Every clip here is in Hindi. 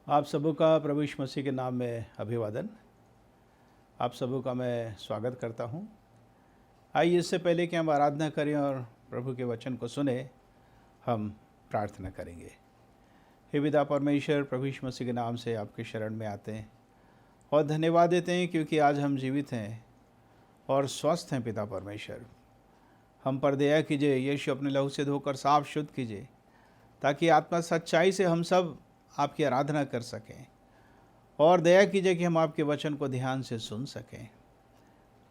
आप सबों का प्रभु यीशु मसीह के नाम में अभिवादन। आप सबों का मैं स्वागत करता हूं। आइए इससे पहले कि हम आराधना करें और प्रभु के वचन को सुने, हम प्रार्थना करेंगे। हे पिता परमेश्वर, प्रभु यीशु मसीह के नाम से आपके शरण में आते हैं और धन्यवाद देते हैं क्योंकि आज हम जीवित हैं और स्वस्थ हैं। पिता परमेश्वर, हम पर दया कीजिए। यीशु अपने लहू से धोकर साफ शुद्ध कीजिए ताकि आत्मा सच्चाई से हम सब आपकी आराधना कर सकें, और दया कीजिए कि हम आपके वचन को ध्यान से सुन सकें।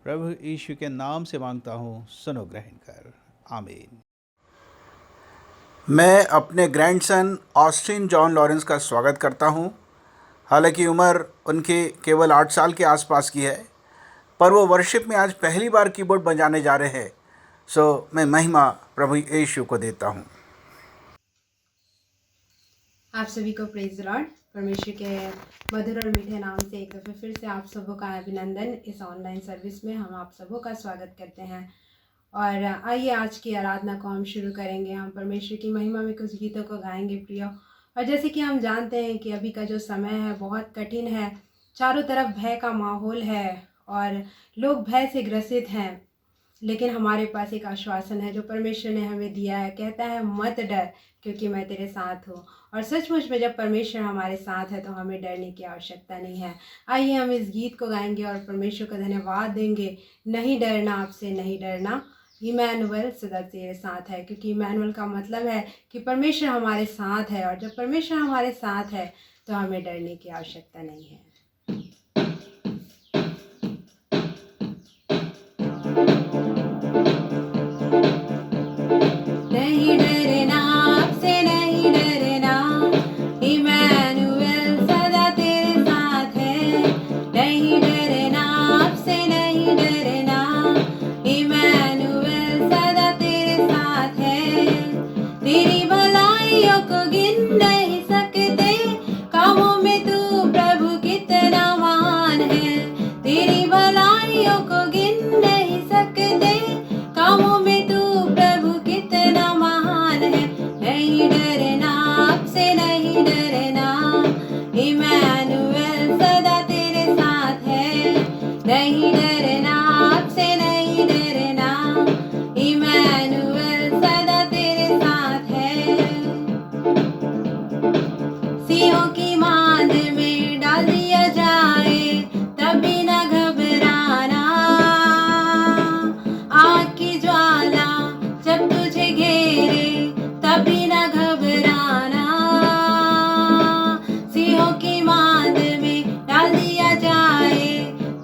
प्रभु यीशु के नाम से मांगता हूँ, सुनो ग्रहण कर, आमीन। मैं अपने ग्रैंडसन ऑस्टिन जॉन लॉरेंस का स्वागत करता हूँ। हालांकि उम्र उनकी केवल 8 साल के आसपास की है, पर वो वर्शिप में आज पहली बार कीबोर्ड बजाने जा रहे हैं। सो मैं महिमा प्रभु यीशु को देता हूँ। आप सभी को प्रेज लॉर्ड। परमेश्वर के मधुर और मीठे नाम से एक दफ़े फिर से आप सबों का अभिनंदन। इस ऑनलाइन सर्विस में हम आप सबों का स्वागत करते हैं और आइए आज की आराधना को हम शुरू करेंगे। हम परमेश्वर की महिमा में कुछ गीतों को गाएंगे प्रियो। और जैसे कि हम जानते हैं कि अभी का जो समय है बहुत कठिन है, चारों तरफ भय का माहौल है और लोग भय से ग्रसित हैं, लेकिन हमारे पास एक आश्वासन है जो परमेश्वर ने हमें दिया है। कहता है, मत डर क्योंकि मैं तेरे साथ हूँ। और सचमुच में जब परमेश्वर हमारे साथ है तो हमें डरने की आवश्यकता नहीं है। आइए हम इस गीत को गाएंगे और परमेश्वर को धन्यवाद देंगे। नहीं डरना, आपसे नहीं डरना, इमैनुअल सदा तेरे साथ है। क्योंकि इमैनुअल का मतलब है कि परमेश्वर हमारे साथ है, और जब परमेश्वर हमारे साथ है तो हमें डरने की आवश्यकता नहीं है। नहीं डरना, आपसे नहीं डरना, इमैनुअल सदा तेरे साथ है। नहीं डरना, आपसे नहीं डरना, इमैनुअल सदा तेरे साथ है। तेरी भलाइयों को गिन नहीं सकते, कामों में तू प्रभु कितना महान है। तेरी भलाइयों को गिन नहीं सकते, कामों में तू प्रभु कितना महान है। नहीं डरना, आपसे नहीं डरना, इमैनुअल सदा तेरे साथ है। नहीं डरना, आपसे नहीं डरना, इमैनुअल सदा तेरे साथ है। सिंहों की मांद में डाल दिया जाए तभी ना घबराना। आग की ज्वाला जब तुझे घेरे तभी ना घबराना। सिंहों की मांद में डाल दिया जाए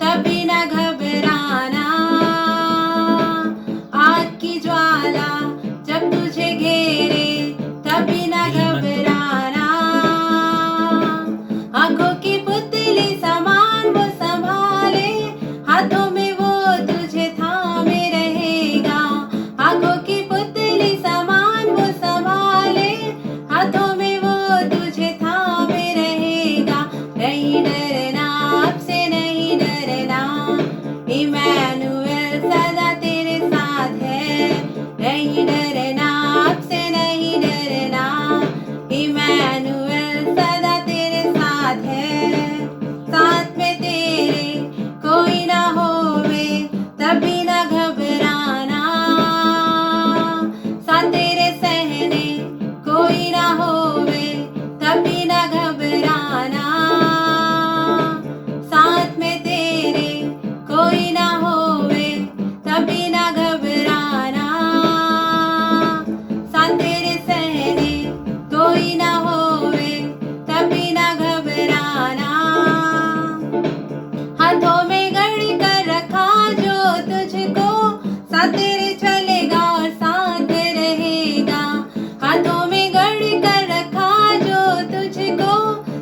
तभी ना घबराना। आग की ज्वाला जब तुझे घेरे तभी ना घबराना। आंखों की पुतली समान वो संभाले, हाथों में वो तुझे थामे रहेगा। आंखों की पुतली समान वो संभाले, हाथों में वो तुझे थामे रहेगा। नहीं डरना, आपसे नहीं डरना, इमैनुअल सदा तेरे साथ है। नहीं डरना, आपसे नहीं डरना, इमैनुअल सदा तेरे साथ है। साथ में तेरे कोई ना होवे तभी ना घबराना। साथ तेरे सहने कोई ना होवे तभी ना घबराना। साथ में तेरे कोई ना होवे तभी ना घबराना। साथ तेरे सहने कोई ना होवे तभी ना घबराना। हाथों में गढ़ कर रखा जो तुझको, साथ तेरे चलेगा और साथ रहेगा। हाथों में गढ़ कर रखा जो तुझको,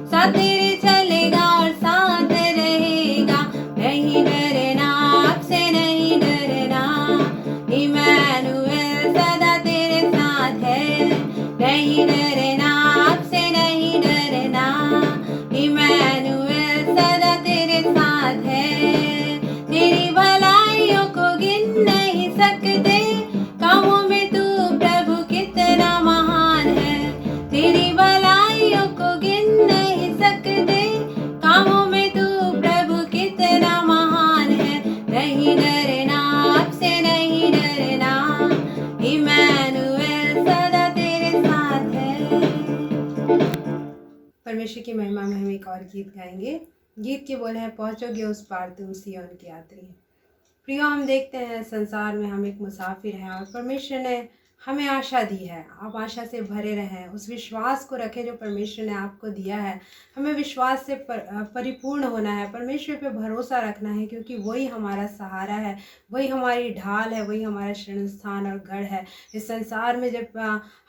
साथ तेरे चलेगा और साथ रहेगा। नहीं डरना, आपसे नहीं डरना, इमैनुअल सदा तेरे साथ है। नहीं डरना, आपसे नहीं डरना, इमैनुअल सदा तेरे साथ है। तेरी भलाइयों को गिन नहीं सकते, परमेश्वर की महिमा में हम एक और गीत गाएंगे। गीत के बोल हैं, पहुँचोगे उस पार तुम सिय्योन के यात्री। प्रियो, हम देखते हैं संसार में हम एक मुसाफिर हैं और परमेश्वर ने हमें आशा दी है। आप आशा से भरे रहें, उस विश्वास को रखें जो परमेश्वर ने आपको दिया है। हमें विश्वास से परिपूर्ण होना है, परमेश्वर पे भरोसा रखना है, क्योंकि वही हमारा सहारा है, वही हमारी ढाल है, वही हमारा शरण स्थान और गढ़ है। इस संसार में जब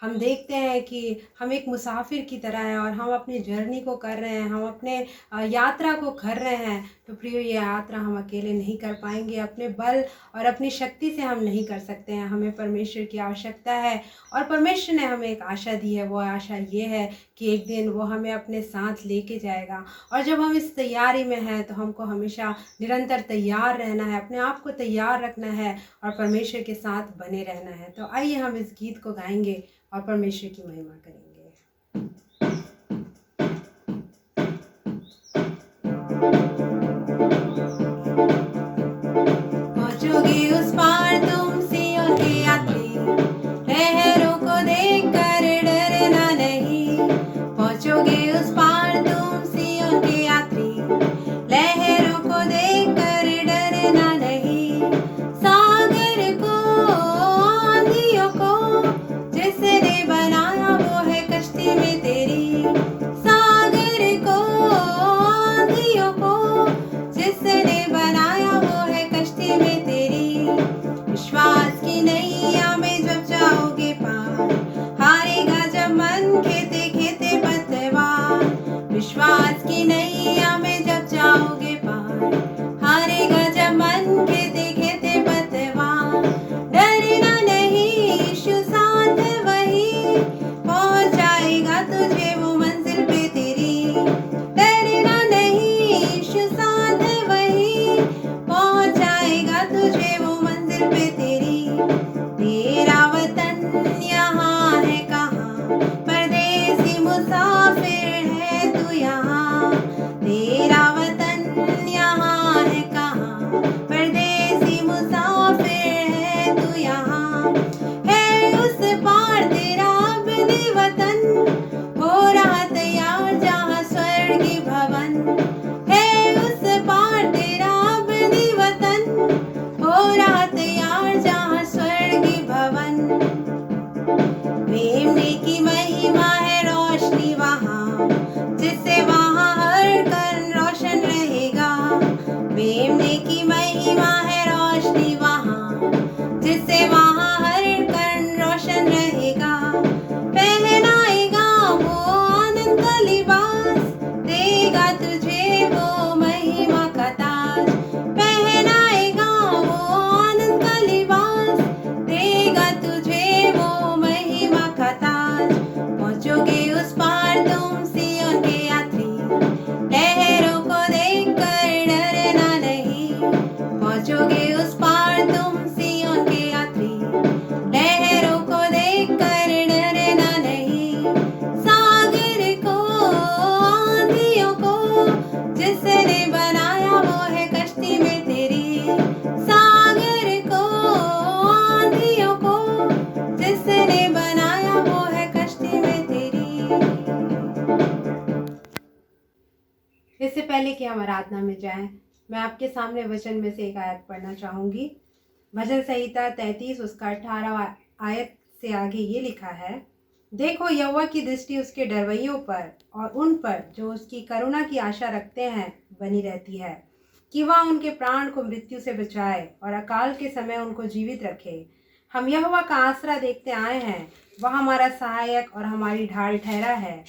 हम देखते हैं कि हम एक मुसाफिर की तरह हैं और हम अपनी जर्नी को कर रहे हैं, हम अपने यात्रा को कर रहे हैं, तो प्रियो ये यात्रा हम अकेले नहीं कर पाएंगे। अपने बल और अपनी शक्ति से हम नहीं कर सकते हैं, हमें परमेश्वर की आवश्यकता है। और परमेश्वर ने हमें एक आशा दी है, वो आशा ये है कि एक दिन वो हमें अपने साथ लेके जाएगा। और जब हम इस तैयारी में हैं तो हमको हमेशा निरंतर तैयार रहना है, अपने आप को तैयार रखना है और परमेश्वर के साथ बने रहना है। तो आइए हम इस गीत को गाएंगे और परमेश्वर की महिमा करेंगे। पहुँचोगे उस पार तुम सिय्योन के यात्री, लहरों को देखकर डरना नहीं। पहुँचोगे उस पार तुम सिय्योन के यात्री, लहरों को देखकर डरना नहीं। सागर को, आंधियों को जिसने बनाया वो है कश्ती में तेरी। सागर को, आंधियों को जिसने बनाया वो है कश्ती में तेरी। विश्वास की नैया में जब जाओगे पार, हारेगा जब मन खेते खेते पतवार। विश्वास की नैया में जब जाओगे पार, हारेगा जब मन खेते खेते पतवार। डरना नहीं, यीशु साथ है वही, पहुँच जाएगा तुझे वो मंजिल पे तेरी। डरना नहीं, यीशु साथ है वही, पहुँच जाएगा तुझे वो मंजिल पे तेरी। तेरा वतन यहाँ है कहाँ, परदेसी मुसाफिर है तू यहाँ। तेरा वतन यहाँ है कहाँ, परदेसी मुसाफिर है तू यहाँ। है उस पार तेरा अब्दी वतन, हो रहा तैयार जहाँ स्वर्गीय भवन। है उस पार तेरा अब्दी वतन, हो रहा तैयार जहाँ स्वर्गीय भवन। मेमने की महिमा है रोशनी वहाँ, जिससे वहाँ हर कण रोशन रहेगा। मेमने की महिमा है रोशनी वहाँ, जिससे वहाँ हर कण रोशन रहेगा। पहनाएगा वो आनंद का लिबास, देगा तुझे वो महिमा का ताज। पहनाएगा वो आनंद का लिबास, देगा तुझे वो महिमा का ताज। पहुँचोगे उस पार तुम सिय्योन के यात्री, लहरों को देखकर डरना नहीं। पहुँचोगे उस पार तुम सिय्योन के यात्री, लहरों को देखकर डरना नहीं। सागर को, आंधियों को जिसने बनाया वो है कश्ती में तेरी। सागर को, आंधियों को जिसने बनाया वो है कश्ती में तेरी। इससे पहले कि हम आराधना में जाएं, मैं आपके सामने वचन में से एक आयत पढ़ना चाहूँगी। भजन संहिता 33 उसका 18 आयत से आगे ये लिखा है, देखो यहोवा की दृष्टि उसके डरवैयों पर और उन पर जो उसकी करुणा की आशा रखते हैं बनी रहती है, कि वह उनके प्राण को मृत्यु से बचाए और अकाल के समय उनको जीवित रखे। हम यहोवा का आसरा देखते आए हैं, वह हमारा सहायक और हमारी ढाल ठहरा है।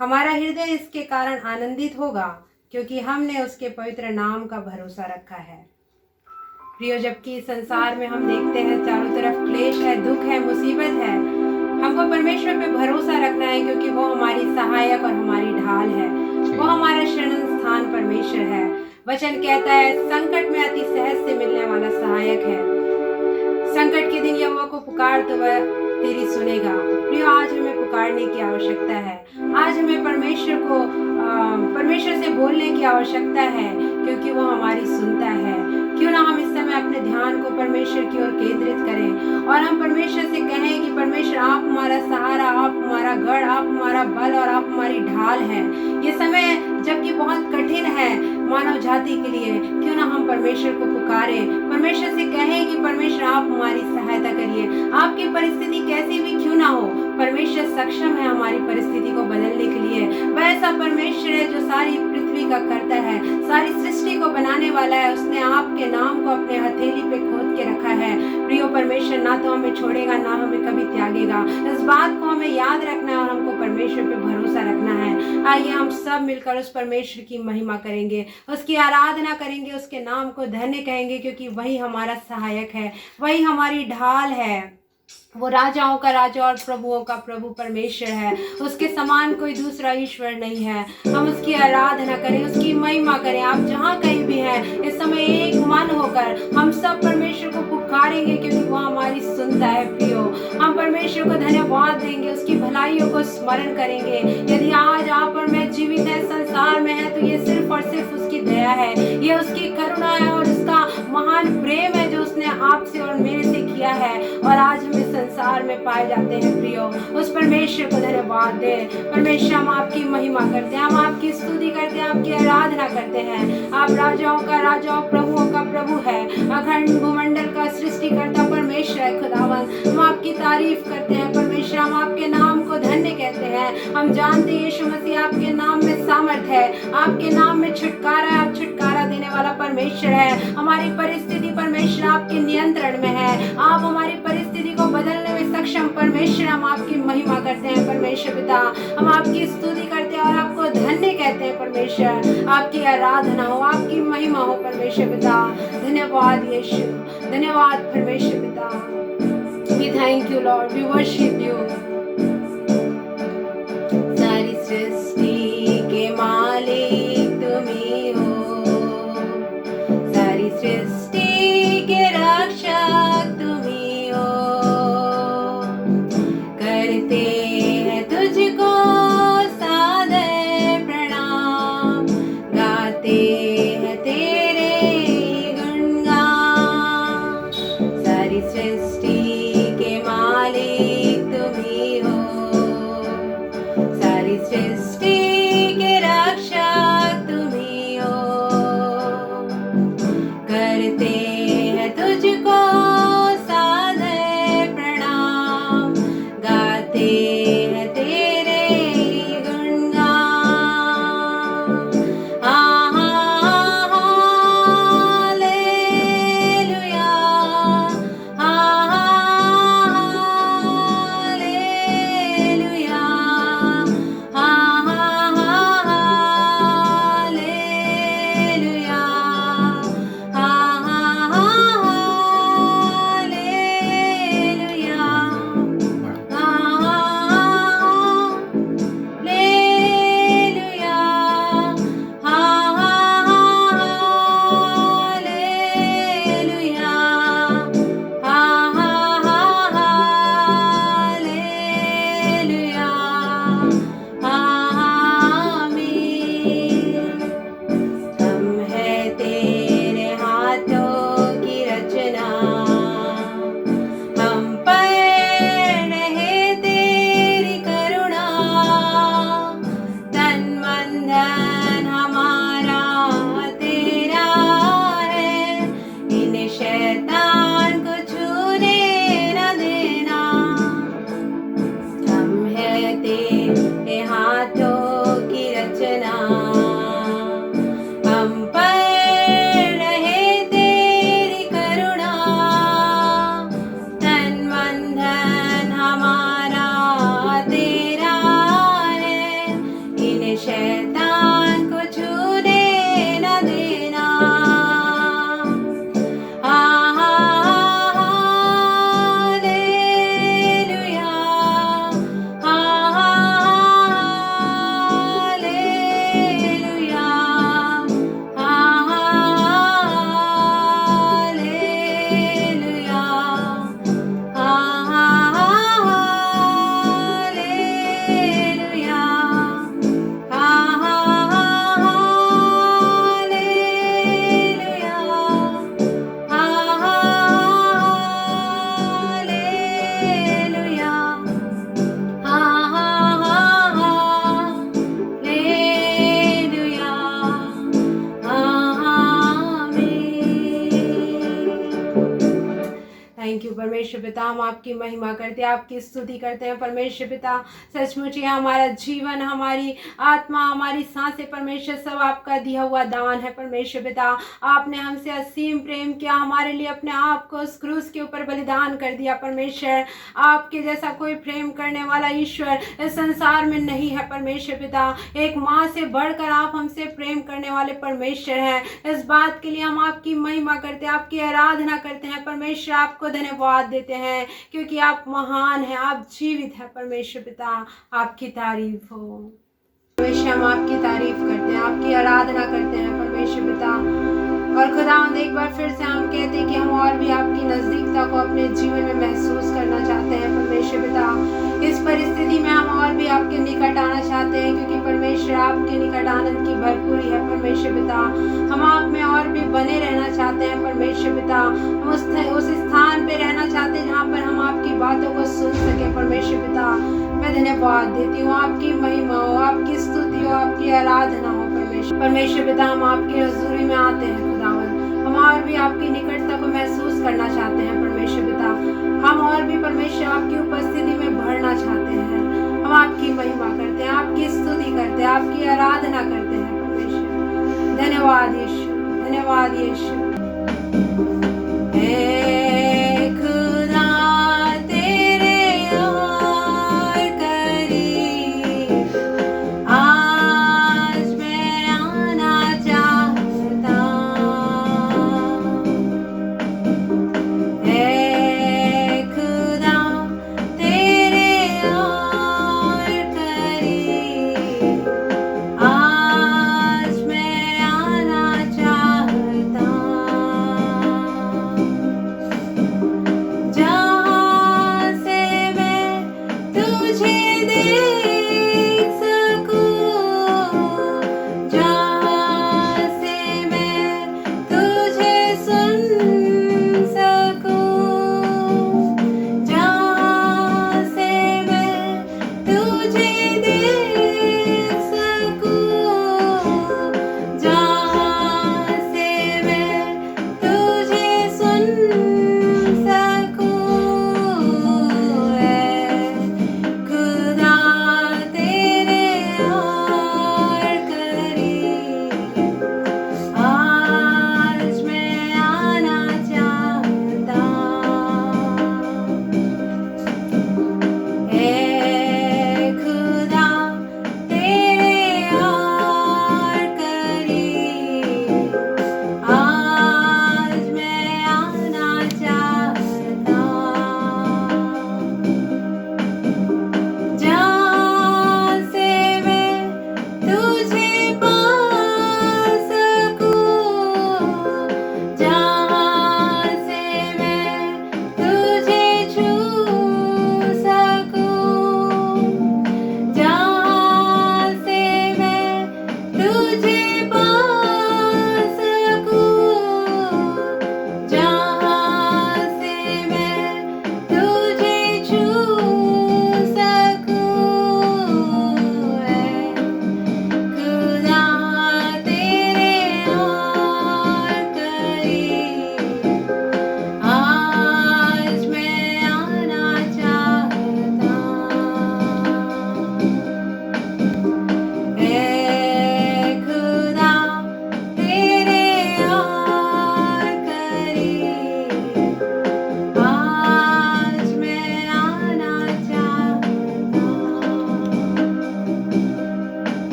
हमारा हृदय इसके कारण आनंदित होगा, क्योंकि हमने उसके पवित्र नाम का भरोसा रखा है। प्रियो, जबकि संसार में हम देखते हैं चारों तरफ क्लेश है, दुख है, मुसीबत है, हमको परमेश्वर पे भरोसा रखना है, क्योंकि वो हमारी सहायक और हमारी ढाल है, वो हमारा शरण स्थान परमेश्वर है। वचन कहता है, संकट में अति सहज से मिलने वाला सहायक है। संकट के दिन यहोवा को पुकार तो वह तेरी सुनेगा। प्रियो, आज हमें पुकारने की आवश्यकता है, आज हमें परमेश्वर से बोलने की आवश्यकता है, क्योंकि वो हमारी सुनता है। क्यों ना ना हम इस समय अपने ध्यान को परमेश्वर की ओर केंद्रित करें और हम परमेश्वर से कहें कि परमेश्वर आप हमारा सहारा, आप हमारा गढ़, आप हमारा बल और आप हमारी ढाल है। ये समय जबकि बहुत कठिन है मानव जाति के लिए, क्यों ना हम परमेश्वर को पुकारें, परमेश्वर से कहें कि परमेश्वर आप हमारी सहायता करिए। आपकी परिस्थिति कैसी भी क्यों ना हो, परमेश्वर सक्षम है हमारी परिस्थिति को बदलने के लिए। वह ऐसा परमेश्वर है जो सारी पृथ्वी का कर्ता है, सारी सृष्टि को बनाने वाला है। उसने आपके नाम को अपने हथेली पे खोद के रखा है। प्रियो परमेश्वर ना तो हमें छोड़ेगा, ना हमें कभी त्यागेगा। इस बात को हमें याद रखना है और हमको परमेश्वर पे भरोसा रखना है। आइए हम सब मिलकर उस परमेश्वर की महिमा करेंगे, उसकी आराधना करेंगे, उसके नाम को धन्य कहेंगे, क्योंकि वही हमारा सहायक है, वही हमारी ढाल है। वो राजाओं का राजा और प्रभुओं का प्रभु परमेश्वर है। उसके समान कोई दूसरा ईश्वर नहीं है। हम उसकी आराधना करें, उसकी महिमा करें। आप जहाँ कहीं भी हैं इस समय एक मन होकर हम सब परमेश्वर को पुकारेंगे, क्योंकि वो हमारी सुनता है। प्रियो, हम परमेश्वर को धन्यवाद देंगे, उसकी भलाइयों को स्मरण करेंगे। यदि आज आप और मैं जीवित है, संसार में है, तो ये सिर्फ और सिर्फ उसकी दया है, ये उसकी करुणा है और उसका महान प्रेम है जो उसने आपसे और मेरे से किया है और आज हम इस संसार में पाए जाते हैं। प्रियो, उस परमेश्वर को धन्यवाद दे। परमेश्वर, हम आपकी महिमा करते हैं, हम आपकी स्तुति करते हैं, आपकी आराधना करते हैं। आप राजाओं का राजा और प्रभुओं का प्रभु है, अखंड भूमंडल का सृष्टिकर्ता परमेश्वर है। खुदावन, हम आपकी तारीफ करते हैं परमेश्वर, हम आपके नाम को धन्य कहते हैं। हम जानते हैं यीशु मसीह आपके नाम में सामर्थ है, आपके नाम में छुटकारा है। आप छुटकारा देने वाला परमेश्वर है। हमारी परिस्थिति परमेश्वर आपके नियंत्रण में है। आप हमारी परिस्थिति को बदलने में सक्षम परमेश्वर, हम आपकी महिमा करते हैं परमेश्वर पिता। हम आपकी स्तुति करते हैं और आपको धन्य कहते हैं परमेश्वर। आपकी आराधना हो, आपकी महिमा हो परमेश्वर पिता। धन्यवाद यीशु, धन्यवाद परमेश्वर पिता। We thank you Lord, we worship you। सारी सृष्टि के मालिक तुम ही हो, सारी सृष्टि के रक्षक तुम ही हो। करते हैं तुझको सादर प्रणाम, गाते हैं तेरे गुणगान। सारी सृष्टि के मालिक तुम ही हो, सारी सृष्टि के रक्षक तुम ही हो। करते हैं तुझको सादर प्रणाम, गाते हैं तेरे गुणगान। हालेलुया, हालेलुया, हालेलुया, हम है तेरे हाथों की रचना, हम पर रहे तेरी करुणा। तन मन धन हमारा तेरा है, इन शैतान को छूने न देना। हम है तेरे हाथों की रचना, हम पर रहे तेरी करुणा। तन मन धन हमारा तेरा है, इन शैतान को छूने न देना। Hallelujah, hallelujah, hallelujah, hallelujah, hallelujah, परमेश्वर पिता हम आपकी महिमा करते हैं, आपकी स्तुति करते हैं परमेश्वर पिता। सचमुच ये हमारा जीवन, हमारी आत्मा, हमारी सांसें परमेश्वर सब आपका दिया हुआ दान है परमेश्वर पिता। आपने हमसे असीम प्रेम किया, हमारे लिए अपने आप को उस क्रूस के ऊपर बलिदान कर दिया परमेश्वर। आपके जैसा कोई प्रेम करने वाला ईश्वर इस संसार में नहीं है परमेश्वर पिता। एक माँ से बढ़कर आप हमसे प्रेम करने वाले परमेश्वर हैं। इस बात के लिए हम आपकी महिमा करते हैं, आपकी आराधना करते हैं परमेश्वर। आपको धन्यवाद देते हैं क्योंकि आप महान हैं, आप जीवित हैं परमेश्वर पिता। आपकी तारीफ हो परमेश्वर। हम आपकी तारीफ करते हैं, आपकी आराधना करते हैं परमेश्वर पिता। और खुदावंद एक बार फिर से हम कहते हैं कि हम और भी आपकी नज़दीकता को अपने जीवन में महसूस करना चाहते हैं परमेश्वर पिता। इस परिस्थिति में हम और भी आपके निकट आना चाहते हैं क्योंकि परमेश्वर आपके निकट आनंद की भरपूरी है परमेश्वर पिता। हम आप में और भी बने रहना चाहते हैं परमेश्वर पिता। हम उस स्थान पे रहना चाहते हैं जहाँ पर हम आपकी बातों को सुन सके परमेश्वर पिता। मैं धन्यवाद देती हूँ, आपकी महिमा हो, आपकी स्तुति हो, आपकी आराधना हो परमेश्वर पिता। हम आपकी हजूरी में आते हैं खुदावन, हम और भी आपकी निकटता को महसूस करना चाहते हैं परमेश्वर पिता। हम और भी परमेश्वर आपकी उपस्थिति में भरना चाहते हैं। हम आपकी महिमा करते हैं, आपकी स्तुति करते हैं, आपकी आराधना करते हैं परमेश्वर। धन्यवाद यीशु, धन्यवाद यीशु।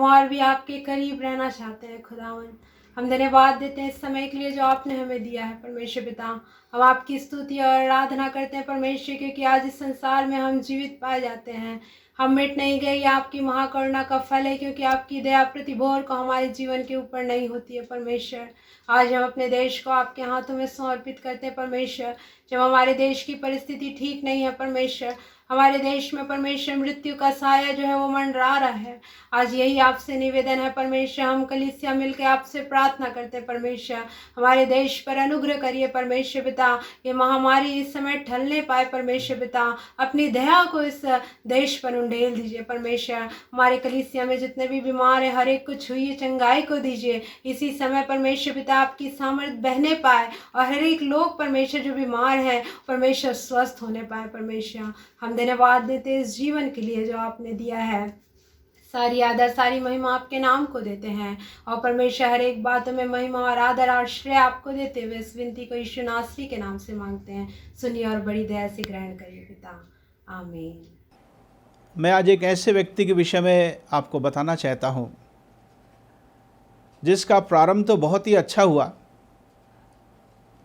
और भी आपके करीब रहना चाहते हैं खुदावन। हम धन्यवाद देते हैं इस समय के लिए जो आपने हमें दिया है परमेश्वर पिता। हम आपकी स्तुति और आराधना करते हैं परमेश्वर, क्योंकि आज इस संसार में हम जीवित पाए जाते हैं, हम मिट नहीं गए। ये आपकी महाकरुणा का फल है, क्योंकि आपकी दया प्रतिभोर को हमारे जीवन के ऊपर नहीं होती है परमेश्वर। आज हम अपने देश को आपके हाथों में समर्पित करते हैं परमेश्वर। जब हमारे देश की परिस्थिति ठीक नहीं है परमेश्वर, हमारे देश में परमेश्वर मृत्यु का साया जो है वो मंडरा रहा है। आज यही आपसे निवेदन है परमेश्वर, हम कलीसिया मिलकर आपसे प्रार्थना करते हैं परमेश्वर, हमारे देश पर अनुग्रह करिए परमेश्वर पिता। ये महामारी इस समय ठलने पाए परमेश्वर पिता, अपनी दया को इस देश पर उंडेल दीजिए परमेश्वर। हमारे कलीसिया में जितने भी बीमार हैं हर एक को छुइए, चंगाई को दीजिए इसी समय परमेश्वर पिता, आपकी सामर्थ बहने पाए और हर एक लोग परमेश्वर जो बीमार हैं परमेश्वर स्वस्थ होने पाए परमेश्वर। हम धन्यवाद देते हैं इस जीवन के लिए जो आपने दिया है। सारी आदर सारी महिमा आपके नाम को देते हैं और परमेश्वर हर एक बातों में महिमा और आदर और श्रेय आपको देते हुए इस विनती को यीशु नासरी के नाम से मांगते हैं। सुनिए और बड़ी दया से ग्रहण करिए पिता, आमीन। मैं आज एक ऐसे व्यक्ति के विषय में आपको बताना चाहता हूँ जिसका प्रारंभ तो बहुत ही अच्छा हुआ,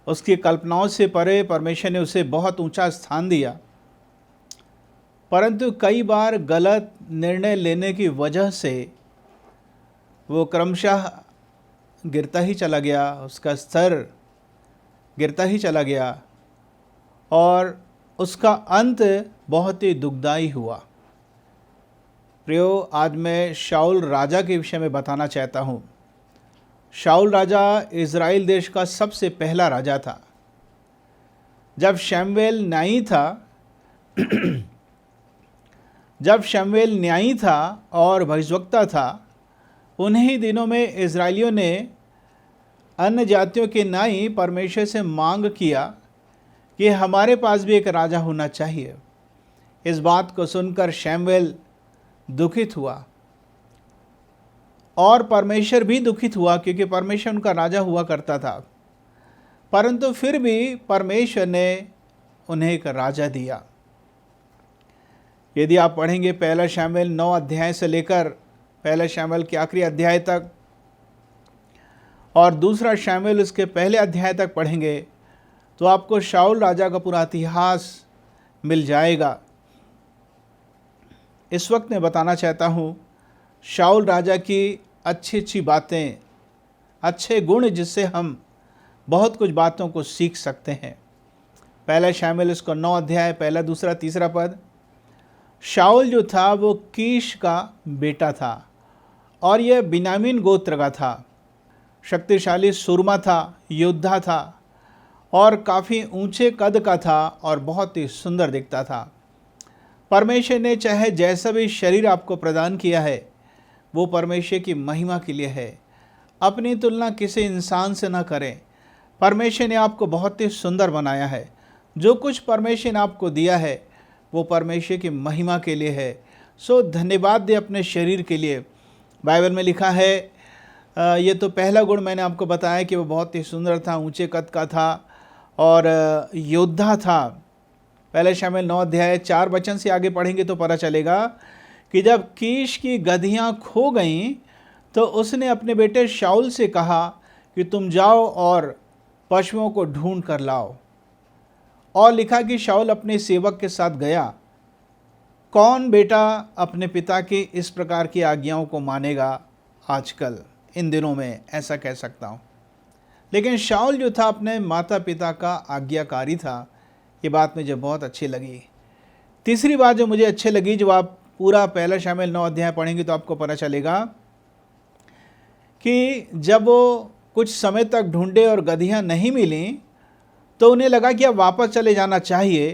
उसकी कल्पनाओं से परे परमेश्वर ने उसे बहुत ऊंचा स्थान दिया, परंतु कई बार गलत निर्णय लेने की वजह से वो क्रमशः गिरता ही चला गया, उसका स्तर गिरता ही चला गया और उसका अंत बहुत ही दुखदाई हुआ। प्रियो, आज मैं शाऊल राजा के विषय में बताना चाहता हूँ। शाऊल राजा इज़राइल देश का सबसे पहला राजा था। जब शमूएल न्यायी था और भविष्यवक्ता था, उन्हीं दिनों में इज़राइलियों ने अन्य जातियों के न्यायी परमेश्वर से मांग किया कि हमारे पास भी एक राजा होना चाहिए। इस बात को सुनकर शमूएल दुखित हुआ और परमेश्वर भी दुखित हुआ, क्योंकि परमेश्वर उनका राजा हुआ करता था, परंतु फिर भी परमेश्वर ने उन्हें एक राजा दिया। यदि आप पढ़ेंगे पहला शमूएल 9 अध्याय से लेकर पहला शमूएल के आखिरी अध्याय तक और दूसरा शमूएल उसके पहले अध्याय तक पढ़ेंगे तो आपको शाऊल राजा का पूरा इतिहास मिल जाएगा। इस वक्त मैं बताना चाहता हूँ शाऊल राजा की अच्छी अच्छी बातें, अच्छे गुण जिससे हम बहुत कुछ बातों को सीख सकते हैं। पहला शमूएल उसका 9 अध्याय पहला दूसरा तीसरा पद। शाऊल जो था वो कीश का बेटा था और यह बिन्यामीन गोत्र का था। शक्तिशाली सूरमा था, योद्धा था और काफ़ी ऊंचे कद का था और बहुत ही सुंदर दिखता था। परमेश्वर ने चाहे जैसा भी शरीर आपको प्रदान किया है वो परमेश्वर की महिमा के लिए है। अपनी तुलना किसी इंसान से ना करें। परमेश्वर ने आपको बहुत ही सुंदर बनाया है। जो कुछ परमेश्वर ने आपको दिया है वो परमेश्वर की महिमा के लिए है। सो धन्यवाद दे अपने शरीर के लिए। बाइबल में लिखा है, ये तो पहला गुण मैंने आपको बताया कि वो बहुत ही सुंदर था, ऊंचे कद का था और योद्धा था। पहले शमूएल 9 अध्याय 4 वचन से आगे पढ़ेंगे तो पता चलेगा कि जब कीश की गधियाँ खो गईं तो उसने अपने बेटे शाऊल से कहा कि तुम जाओ और पशुओं को ढूंढ कर लाओ। और लिखा कि शाऊल अपने सेवक के साथ गया। कौन बेटा अपने पिता की इस प्रकार की आज्ञाओं को मानेगा आजकल इन दिनों में, ऐसा कह सकता हूँ। लेकिन शाऊल जो था अपने माता पिता का आज्ञाकारी था। ये बात मुझे बहुत अच्छी लगी। तीसरी बात जो मुझे अच्छी लगी, जब आप पूरा पहला शमूएल 9 अध्याय पढ़ेंगे तो आपको पता चलेगा कि जब वो कुछ समय तक ढूंढे और गधियाँ नहीं मिली तो उन्हें लगा कि अब वापस चले जाना चाहिए,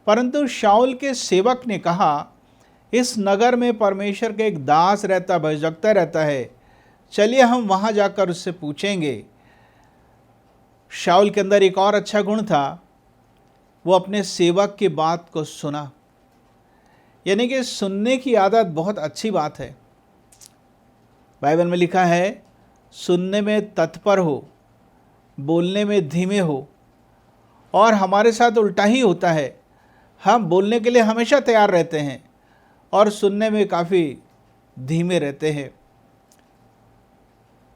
परंतु शाऊल के सेवक ने कहा, इस नगर में परमेश्वर का एक दास रहता, भविष्यवक्ता रहता है, चलिए हम वहाँ जाकर उससे पूछेंगे। शाऊल के अंदर एक और अच्छा गुण था, वो अपने सेवक की बात को सुना। यानी कि सुनने की आदत बहुत अच्छी बात है। बाइबल में लिखा है, सुनने में तत्पर हो, बोलने में धीमे हो। और हमारे साथ उल्टा ही होता है। हम बोलने के लिए हमेशा तैयार रहते हैं और सुनने में काफ़ी धीमे रहते हैं।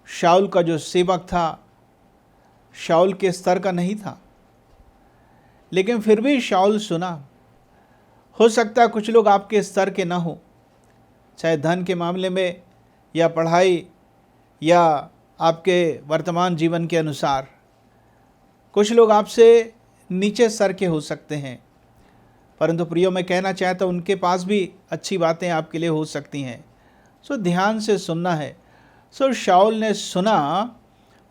शाऊल का जो सेवक था, शाऊल के स्तर का नहीं था, लेकिन फिर भी शाऊल सुना। हो सकता है कुछ लोग आपके स्तर के ना हो, चाहे धन के मामले में या पढ़ाई या आपके वर्तमान जीवन के अनुसार। कुछ लोग आपसे नीचे स्तर के हो सकते हैं, परंतु प्रियो मैं कहना चाहता हूँ उनके पास भी अच्छी बातें आपके लिए हो सकती हैं। सो ध्यान से सुनना है। सो शाऊल ने सुना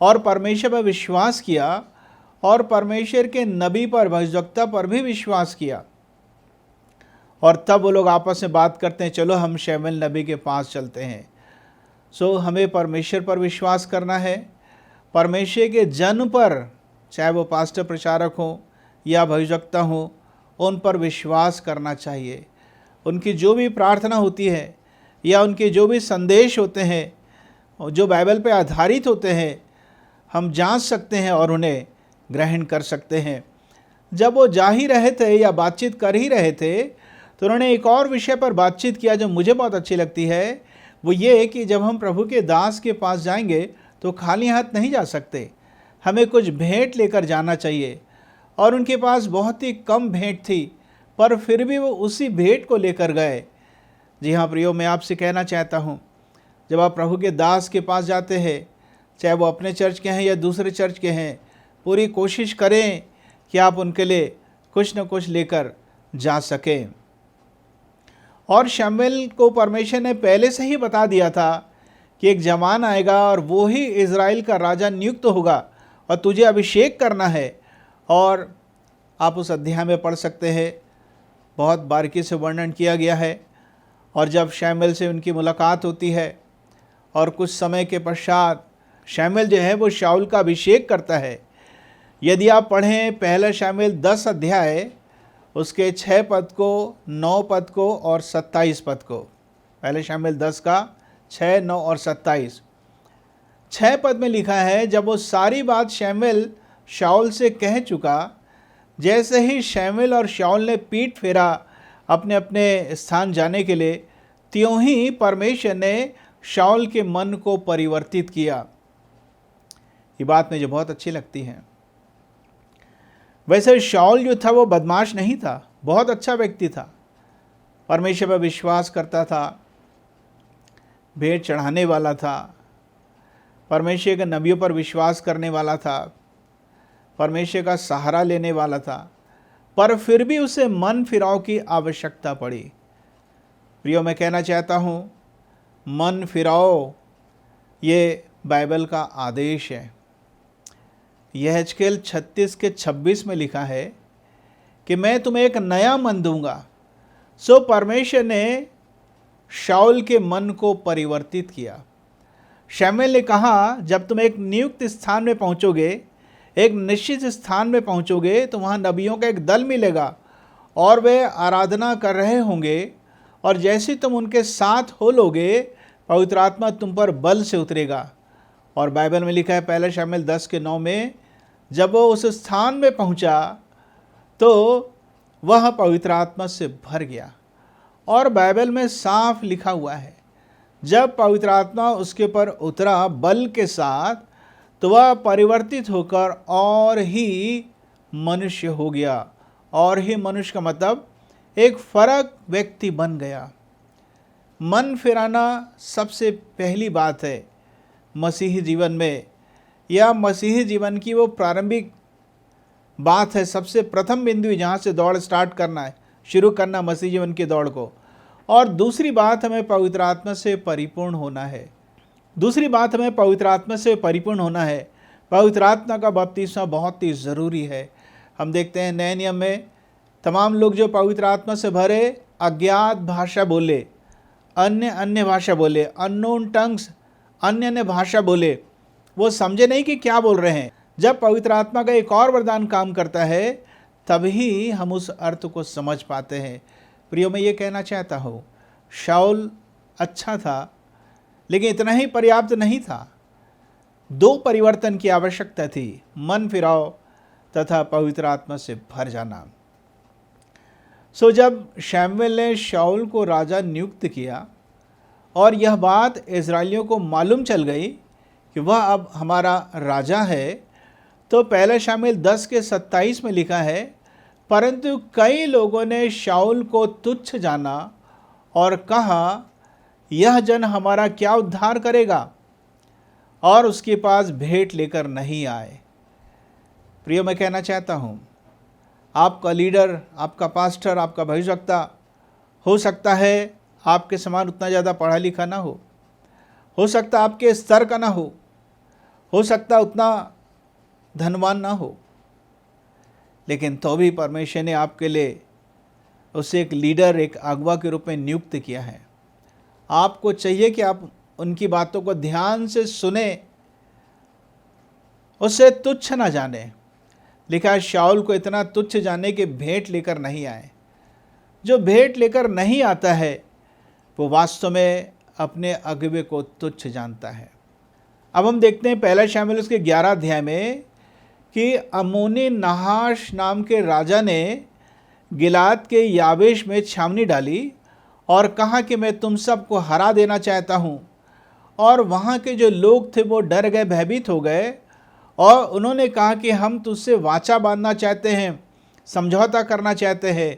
और परमेश्वर पर विश्वास किया और परमेश्वर के नबी पर, भविष्यवक्ता पर भी विश्वास किया। और तब वो लोग आपस में बात करते हैं, चलो हम शमूएल नबी के पास चलते हैं। सो हमें परमेश्वर पर विश्वास करना है, परमेश्वर के जन पर, चाहे वो पास्टर प्रचारक हो या भविष्यवक्ता हो, उन पर विश्वास करना चाहिए। उनकी जो भी प्रार्थना होती है या उनके जो भी संदेश होते हैं जो बाइबल पे आधारित होते हैं, हम जांच सकते हैं और उन्हें ग्रहण कर सकते हैं। जब वो जा ही रहे थे या बातचीत कर ही रहे थे तो उन्होंने एक और विषय पर बातचीत किया जो मुझे बहुत अच्छी लगती है। वो ये कि जब हम प्रभु के दास के पास जाएंगे तो खाली हाथ नहीं जा सकते, हमें कुछ भेंट लेकर जाना चाहिए। और उनके पास बहुत ही कम भेंट थी, पर फिर भी वो उसी भेंट को लेकर गए। जी हाँ प्रियो, मैं आपसे कहना चाहता हूँ, जब आप प्रभु के दास के पास जाते हैं, चाहे वो अपने चर्च के हैं या दूसरे चर्च के हैं, पूरी कोशिश करें कि आप उनके लिए कुछ न कुछ लेकर जा सकें। और शमूएल को परमेश्वर ने पहले से ही बता दिया था कि एक जवान आएगा और वो ही इज़राइल का राजा नियुक्त होगा और तुझे अभिषेक करना है। और आप उस अध्याय में पढ़ सकते हैं, बहुत बारीकी से वर्णन किया गया है। और जब शमूएल से उनकी मुलाकात होती है और कुछ समय के पश्चात शमूएल जो है वो शाऊल का अभिषेक करता है। यदि आप पढ़ें पहला शमूएल 10 अध्याय, उसके 6 पद को, 9 पद को और 27 पद को, पहले शमूएल 10 का 6, 9 और 27। 6 पद में लिखा है, जब वो सारी बात शमूएल शाऊल से कह चुका, जैसे ही शमूएल और शाऊल ने पीठ फेरा अपने अपने स्थान जाने के लिए, त्यों ही परमेश्वर ने शाऊल के मन को परिवर्तित किया। ये बात मुझे बहुत अच्छी लगती है। वैसे शाऊल जो था वो बदमाश नहीं था, बहुत अच्छा व्यक्ति था, परमेश्वर पर विश्वास करता था, भेंट चढ़ाने वाला था, परमेश्वर के नबियों पर विश्वास करने वाला था, परमेश्वर का सहारा लेने वाला था, पर फिर भी उसे मन फिराव की आवश्यकता पड़ी। प्रियो, मैं कहना चाहता हूँ, मन फिराओ ये बाइबल का आदेश है। यहेजकेल 36 के 26 में लिखा है कि मैं तुम्हें एक नया मन दूंगा। सो परमेश्वर ने शाऊल के मन को परिवर्तित किया। शमूएल ने कहा, जब तुम एक नियुक्त स्थान में पहुंचोगे, एक निश्चित स्थान में पहुंचोगे, तो वहाँ नबियों का एक दल मिलेगा और वे आराधना कर रहे होंगे, और जैसे तुम उनके साथ हो लोगे, पवित्र आत्मा तुम पर बल से उतरेगा। और बाइबल में लिखा है पहले शमूएल 10 के 9 में, जब वो उस स्थान में पहुंचा तो वह पवित्र आत्मा से भर गया। और बाइबल में साफ लिखा हुआ है, जब पवित्र आत्मा उसके पर उतरा बल के साथ, तो वह परिवर्तित होकर और ही मनुष्य हो गया। और ही मनुष्य का मतलब एक फर्क व्यक्ति बन गया। मन फिराना सबसे पहली बात है मसीही जीवन में, या मसीही जीवन की वो प्रारंभिक बात है, सबसे प्रथम बिंदु जहाँ से दौड़ स्टार्ट करना है, शुरू करना मसीही जीवन की दौड़ को। और दूसरी बात, हमें पवित्र आत्मा से परिपूर्ण होना है। दूसरी बात, हमें पवित्र आत्मा से परिपूर्ण होना है। पवित्र आत्मा का बपतिस्मा बहुत ही ज़रूरी है। हम देखते हैं नए नियम में तमाम लोग जो पवित्र आत्मा से भरे अज्ञात भाषा बोले, अन्य भाषा बोले, अननोन टंग्स, अन्य भाषा बोले, वो समझे नहीं कि क्या बोल रहे हैं। जब पवित्र आत्मा का एक और वरदान काम करता है, तभी हम उस अर्थ को समझ पाते हैं। प्रियो, मैं ये कहना चाहता हूँ, शाऊल अच्छा था, लेकिन इतना ही पर्याप्त नहीं था। 2 परिवर्तन की आवश्यकता थी, मन फिराव तथा पवित्र आत्मा से भर जाना। सो जब शमूएल ने शाऊल को राजा नियुक्त किया और यह बात इज़राइलियों को मालूम चल गई कि वह अब हमारा राजा है, तो पहला शमूएल 10 के 27 में लिखा है, परंतु कई लोगों ने शाऊल को तुच्छ जाना और कहा, यह जन हमारा क्या उद्धार करेगा, और उसके पास भेंट लेकर नहीं आए। प्रियो, मैं कहना चाहता हूँ, आपका लीडर, आपका पास्टर, आपका भविष्यवक्ता हो सकता है आपके समान उतना ज़्यादा पढ़ा लिखा ना हो सकता आपके स्तर का ना हो सकता उतना धनवान ना हो, लेकिन तो भी परमेश्वर ने आपके लिए उसे एक लीडर, एक अगुवा के रूप में नियुक्त किया है। आपको चाहिए कि आप उनकी बातों को ध्यान से सुने, उसे तुच्छ ना जाने। लिखा है शाऊल को इतना तुच्छ जाने कि भेंट लेकर नहीं आए। जो भेंट लेकर नहीं आता है वो वास्तव में अपने अगुवे को तुच्छ जानता है। अब हम देखते हैं पहला शामिल उसके 11 अध्याय में कि अम्मोनी नहाश नाम के राजा ने गिलाद के याबेश में छावनी डाली और कहा कि मैं तुम सबको हरा देना चाहता हूँ। और वहाँ के जो लोग थे वो डर गए, भयभीत हो गए और उन्होंने कहा कि हम तुझसे वाचा बांधना चाहते हैं, समझौता करना चाहते हैं।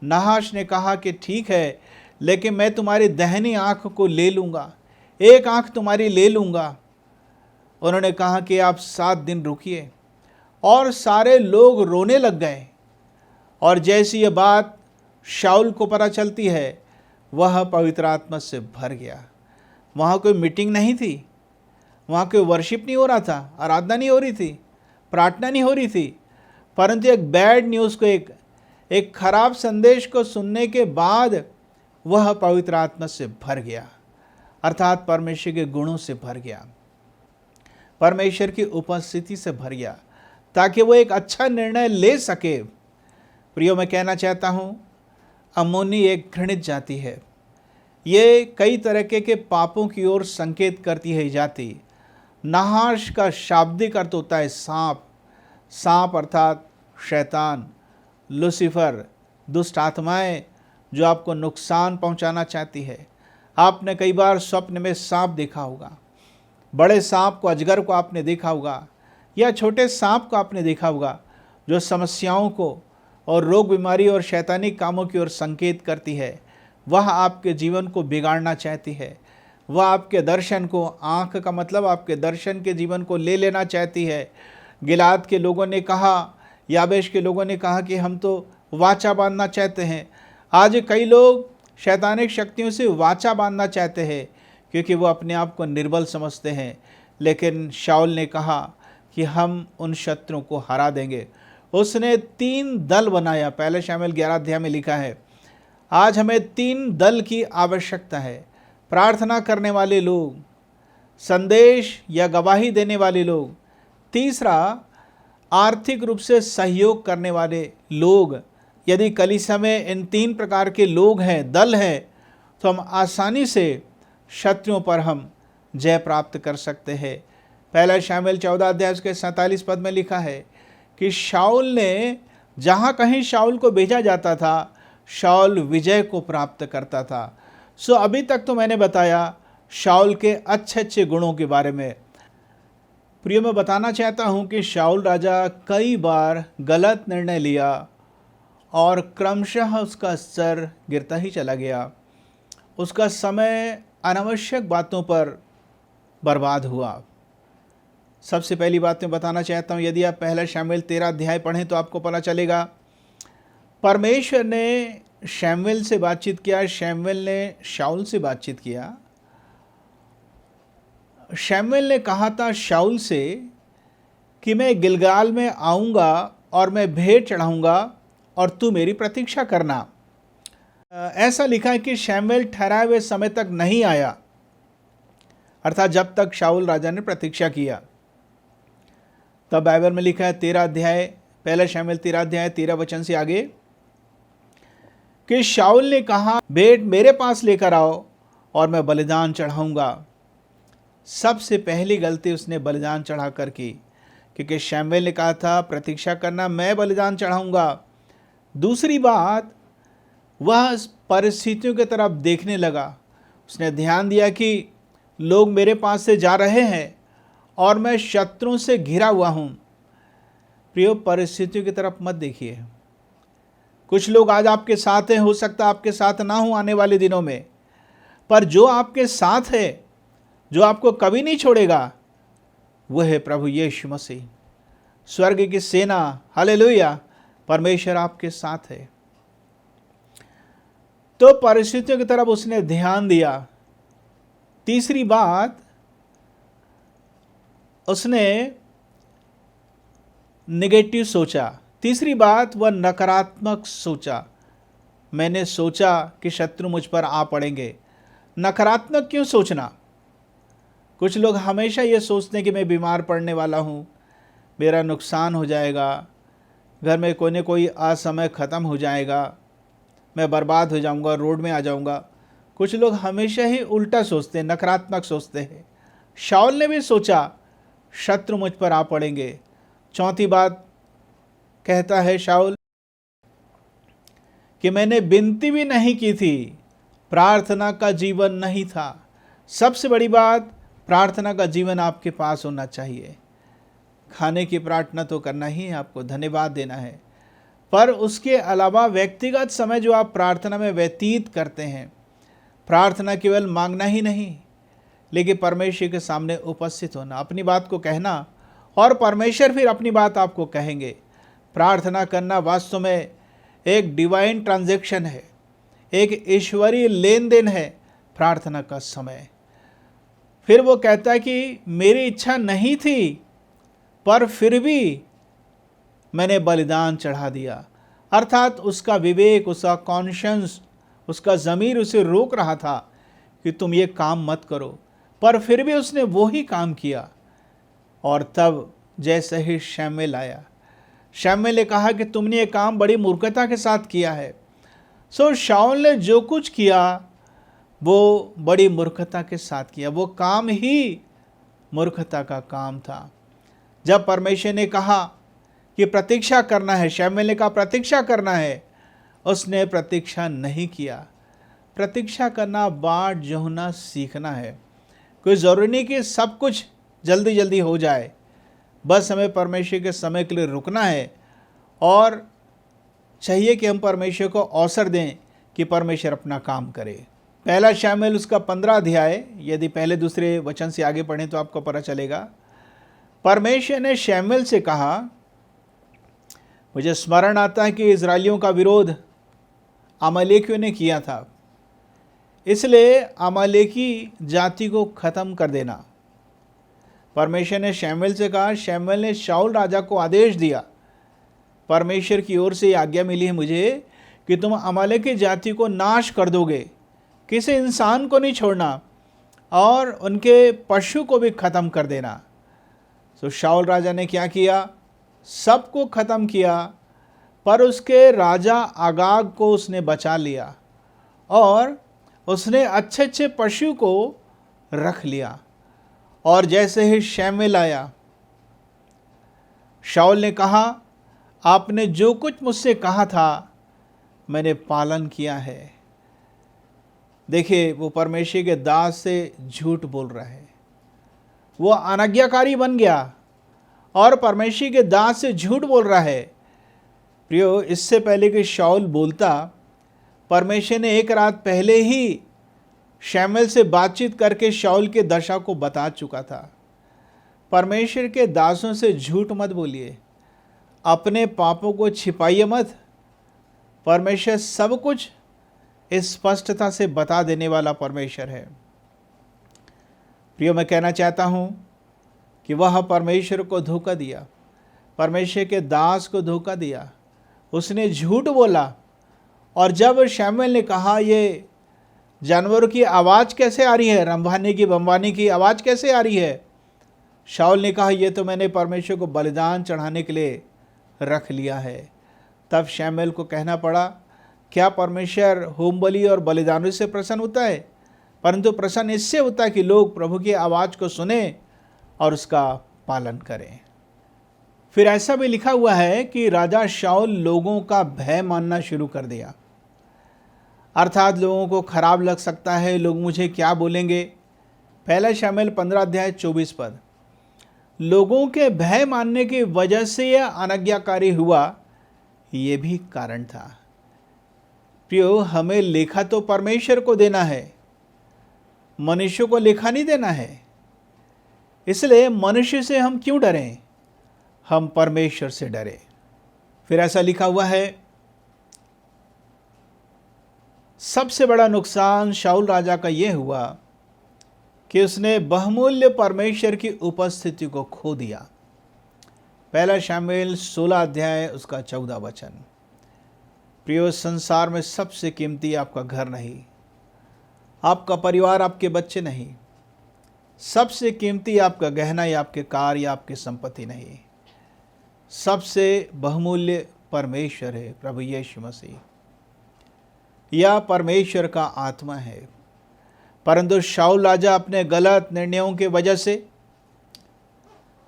नहाश ने कहा कि ठीक है, लेकिन मैं तुम्हारी दाहिनी आँख को ले लूँगा, एक आँख तुम्हारी ले लूँगा। उन्होंने कहा कि आप 7 दिन रुकिए, और सारे लोग रोने लग गए। और जैसी ये बात शाऊल को पता चलती है, वह पवित्र आत्मा से भर गया। वहाँ कोई मीटिंग नहीं थी, वहाँ कोई वर्शिप नहीं हो रहा था, आराधना नहीं हो रही थी, प्रार्थना नहीं हो रही थी, परंतु एक बैड न्यूज़ को, एक खराब संदेश को सुनने के बाद वह पवित्र आत्मा से भर गया, अर्थात परमेश्वर के गुणों से भर गया, परमेश्वर की उपस्थिति से भर गया, ताकि वो एक अच्छा निर्णय ले सके। प्रियो, मैं कहना चाहता हूँ, अम्मोनी एक घृणित जाति है। ये कई तरह के पापों की ओर संकेत करती है जाति। नहाश का शाब्दिक अर्थ होता है सांप। सांप अर्थात शैतान, लूसीफर, दुष्ट आत्माएं जो आपको नुकसान पहुंचाना चाहती है। आपने कई बार स्वप्न में सांप देखा होगा, बड़े सांप को, अजगर को आपने देखा होगा, या छोटे सांप को आपने देखा होगा, जो समस्याओं को और रोग बीमारी और शैतानिक कामों की ओर संकेत करती है। वह आपके जीवन को बिगाड़ना चाहती है। वह आपके दर्शन को, आँख का मतलब आपके दर्शन के जीवन को ले लेना चाहती है। गिलाद के लोगों ने कहा, याबेश के लोगों ने कहा कि हम तो वाचा बांधना चाहते हैं। आज कई लोग शैतानिक शक्तियों से वाचा बांधना चाहते हैं क्योंकि वो अपने आप को निर्बल समझते हैं। लेकिन शाऊल ने कहा कि हम उन शत्रुओं को हरा देंगे। उसने 3 दल बनाया। पहले शामिल 11 अध्याय में लिखा है, आज हमें 3 दल की आवश्यकता है। प्रार्थना करने वाले लोग, संदेश या गवाही देने वाले लोग, तीसरा आर्थिक रूप से सहयोग करने वाले लोग। यदि कलीसिया में इन 3 प्रकार के लोग हैं, दल हैं, तो हम आसानी से शत्रुओं पर हम जय प्राप्त कर सकते हैं। पहला शामिल 14 अध्याय के 47 पद में लिखा है कि शाऊल ने, जहाँ कहीं शाऊल को भेजा जाता था, शाऊल विजय को प्राप्त करता था। सो अभी तक तो मैंने बताया शाऊल के अच्छे अच्छे गुणों के बारे में। प्रिय, मैं बताना चाहता हूँ कि शाऊल राजा कई बार गलत निर्णय लिया और क्रमशः उसका स्तर गिरता ही चला गया। उसका समय अनावश्यक बातों पर बर्बाद हुआ। सबसे पहली बात मैं बताना चाहता हूँ, यदि आप पहला शामिल 13 अध्याय पढ़ें तो आपको पता चलेगा परमेश्वर ने शमूएल से बातचीत किया, शमूएल ने शाऊल से बातचीत किया। शमूएल ने कहा था शाऊल से कि मैं गिलगाल में आऊँगा और मैं भेंट चढ़ाऊँगा और तू मेरी प्रतीक्षा करना। ऐसा लिखा है कि शमूएल ठहराए हुए समय तक नहीं आया, अर्थात जब तक शाऊल राजा ने प्रतीक्षा किया। तब बाइबल में लिखा है 13 अध्याय, पहला शमूएल 13 अध्याय 13 वचन से आगे कि शाऊल ने कहा, भेंट मेरे पास लेकर आओ और मैं बलिदान चढ़ाऊँगा। सबसे पहली गलती उसने बलिदान चढ़ा कर की, क्योंकि शमूएल ने कहा था प्रतीक्षा करना, मैं बलिदान चढ़ाऊँगा। दूसरी बात, वह परिस्थितियों की तरफ देखने लगा। उसने ध्यान दिया कि लोग मेरे पास से जा रहे हैं और मैं शत्रुओं से घिरा हुआ हूँ। प्रियो, परिस्थितियों की तरफ मत देखिए। कुछ लोग आज आपके साथ हैं, हो सकता है आपके साथ ना हो आने वाले दिनों में, पर जो आपके साथ है, जो आपको कभी नहीं छोड़ेगा, वह है प्रभु यीशु मसीह, स्वर्ग की सेना। हालेलुया। परमेश्वर आपके साथ है। तो परिस्थितियों की तरफ उसने ध्यान दिया। तीसरी बात, उसने नेगेटिव सोचा। तीसरी बात, वह नकारात्मक सोचा। मैंने सोचा कि शत्रु मुझ पर आ पड़ेंगे। नकारात्मक क्यों सोचना? कुछ लोग हमेशा ये सोचते हैं कि मैं बीमार पड़ने वाला हूँ, मेरा नुकसान हो जाएगा, घर में कोई न कोई असमय ख़त्म हो जाएगा, मैं बर्बाद हो जाऊँगा, रोड में आ जाऊँगा। कुछ लोग हमेशा ही उल्टा सोचते हैं, नकारात्मक सोचते हैं। शाऊल ने भी सोचा शत्रु मुझ पर आ पड़ेंगे। चौथी बात कहता है शाऊल कि मैंने विनती भी नहीं की थी, प्रार्थना का जीवन नहीं था। सबसे बड़ी बात, प्रार्थना का जीवन आपके पास होना चाहिए। खाने की प्रार्थना तो करना ही है, आपको धन्यवाद देना है, पर उसके अलावा व्यक्तिगत समय जो आप प्रार्थना में व्यतीत करते हैं, प्रार्थना केवल मांगना ही नहीं, लेकिन परमेश्वर के सामने उपस्थित होना, अपनी बात को कहना और परमेश्वर फिर अपनी बात आपको कहेंगे। प्रार्थना करना वास्तव में एक डिवाइन ट्रांजैक्शन है, एक ईश्वरीय लेन देन है प्रार्थना का समय। फिर वो कहता है कि मेरी इच्छा नहीं थी, पर फिर भी मैंने बलिदान चढ़ा दिया। अर्थात उसका विवेक, उसका कॉन्शियंस, उसका ज़मीर उसे रोक रहा था कि तुम ये काम मत करो, पर फिर भी उसने वो ही काम किया। और तब जैसे ही शमूएल आया, शमूएल ने कहा कि तुमने ये काम बड़ी मूर्खता के साथ किया है। सो शाऊल ने जो कुछ किया वो बड़ी मूर्खता के साथ किया, वो काम ही मूर्खता का काम था। जब परमेश्वर ने कहा कि प्रतीक्षा करना है, शमूएल ने कहा प्रतीक्षा करना है, उसने प्रतीक्षा नहीं किया। प्रतीक्षा करना, बाट जोहना सीखना है। कोई ज़रूरी नहीं कि सब कुछ जल्दी जल्दी हो जाए, बस हमें परमेश्वर के समय के लिए रुकना है और चाहिए कि हम परमेश्वर को अवसर दें कि परमेश्वर अपना काम करे। पहला शमूएल उसका 15 अध्याय, यदि पहले दूसरे वचन से आगे पढ़ें तो आपको पता चलेगा। परमेश्वर ने शमूएल से कहा, मुझे स्मरण आता है कि इजरायलियों का विरोध अमालेकियों ने किया था, इसलिए अमालेकी जाति को ख़त्म कर देना। परमेश्वर ने शमूएल से कहा। शमूएल ने शाऊल राजा को आदेश दिया, परमेश्वर की ओर से आज्ञा मिली है मुझे कि तुम अमालेकी जाति को नाश कर दोगे, किसी इंसान को नहीं छोड़ना और उनके पशु को भी ख़त्म कर देना। तो शाऊल राजा ने क्या किया? सबको ख़त्म किया, पर उसके राजा आगाग को उसने बचा लिया और उसने अच्छे अच्छे पशु को रख लिया। और जैसे ही शमूएल आया, शाऊल ने कहा, आपने जो कुछ मुझसे कहा था मैंने पालन किया है। देखिए, वो परमेश्वर के दास से झूठ बोल रहा है, वो अनाज्ञाकारी बन गया और परमेश्वर के दास से झूठ बोल रहा है। प्रियो, इससे पहले कि शाऊल बोलता, परमेश्वर ने एक रात पहले ही शमूएल से बातचीत करके शाऊल के दशा को बता चुका था। परमेश्वर के दासों से झूठ मत बोलिए, अपने पापों को छिपाइए मत। परमेश्वर सब कुछ स्पष्टता से बता देने वाला परमेश्वर है। प्रियो, मैं कहना चाहता हूँ कि वह परमेश्वर को धोखा दिया, परमेश्वर के दास को धोखा दिया, उसने झूठ बोला। और जब शमूएल ने कहा, ये जानवरों की आवाज़ कैसे आ रही है, रंभाने की बम्बाने की आवाज़ कैसे आ रही है, शाऊल ने कहा, ये तो मैंने परमेश्वर को बलिदान चढ़ाने के लिए रख लिया है। तब शमूएल को कहना पड़ा, क्या परमेश्वर होम बलि और बलिदानों से प्रसन्न होता है? परंतु प्रसन्न इससे होता है कि लोग प्रभु की आवाज़ को सुने और उसका पालन करें। फिर ऐसा भी लिखा हुआ है कि राजा शाऊल लोगों का भय मानना शुरू कर दिया। अर्थात लोगों को खराब लग सकता है, लोग मुझे क्या बोलेंगे। पहला शमूएल 15 अध्याय 24 पद। लोगों के भय मानने की वजह से यह अनाज्ञाकारी हुआ, ये भी कारण था। प्रियो, हमें लेखा तो परमेश्वर को देना है, मनुष्य को लेखा नहीं देना है। इसलिए मनुष्य से हम क्यों डरें, हम परमेश्वर से डरें। फिर ऐसा लिखा हुआ है, सबसे बड़ा नुकसान शाऊल राजा का यह हुआ कि उसने बहुमूल्य परमेश्वर की उपस्थिति को खो दिया। पहला शमूएल 16 अध्याय उसका 14 वचन। प्रियो, संसार में सबसे कीमती आपका घर नहीं, आपका परिवार, आपके बच्चे नहीं। सबसे कीमती आपका गहना या आपके कार या आपकी संपत्ति नहीं। सबसे बहुमूल्य परमेश्वर है, प्रभु यीशु मसीह, या परमेश्वर का आत्मा है। परंतु शाऊल राजा अपने गलत निर्णयों के वजह से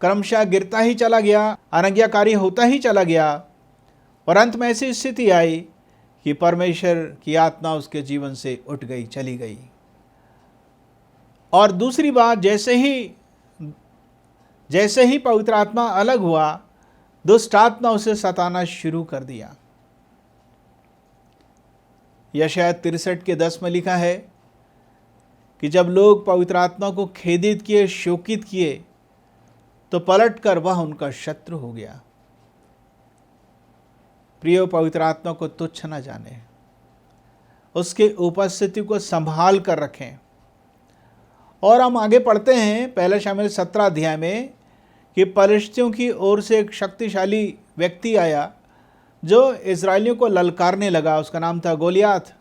क्रमशः गिरता ही चला गया, अनाज्ञाकारी होता ही चला गया, और अंत में ऐसी स्थिति आई कि परमेश्वर की आत्मा उसके जीवन से उठ गई, चली गई। और दूसरी बात, जैसे ही पवित्र आत्मा अलग हुआ, दुष्ट आत्मा उसे सताना शुरू कर दिया। यशायाह 63 के 10 में लिखा है कि जब लोग पवित्र आत्मा को खेदित किए, शोकित किए, तो पलटकर वह उनका शत्रु हो गया। प्रियो, पवित्र आत्मा को तुच्छ न जाने, उसके उपस्थिति को संभाल कर रखें। और हम आगे पढ़ते हैं पहला शमूएल 17 अध्याय में कि पलिश्तियों की ओर से एक शक्तिशाली व्यक्ति आया जो इजरायलियों को ललकारने लगा। उसका नाम था गोलियात।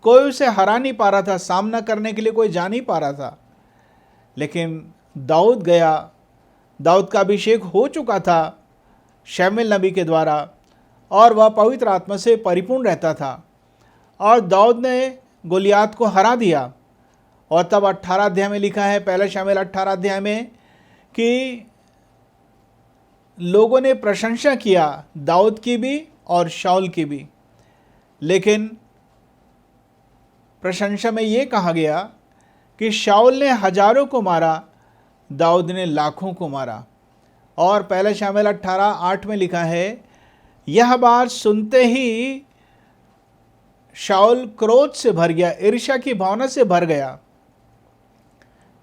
कोई उसे हरा नहीं पा रहा था, सामना करने के लिए कोई जा नहीं पा रहा था। लेकिन दाऊद गया, दाऊद का अभिषेक हो चुका था शमूएल नबी के द्वारा, और वह पवित्र आत्मा से परिपूर्ण रहता था, और दाऊद ने गोलियात को हरा दिया। और तब 18 अध्याय में लिखा है, पहला शमूएल 18 अध्याय में, कि लोगों ने प्रशंसा किया दाऊद की भी और शाऊल की भी। लेकिन प्रशंसा में ये कहा गया कि शाऊल ने हजारों को मारा, दाऊद ने लाखों को मारा। और पहला शमूएल 18:8 में लिखा है, यह बात सुनते ही शाऊल क्रोध से भर गया, ईर्ष्या की भावना से भर गया।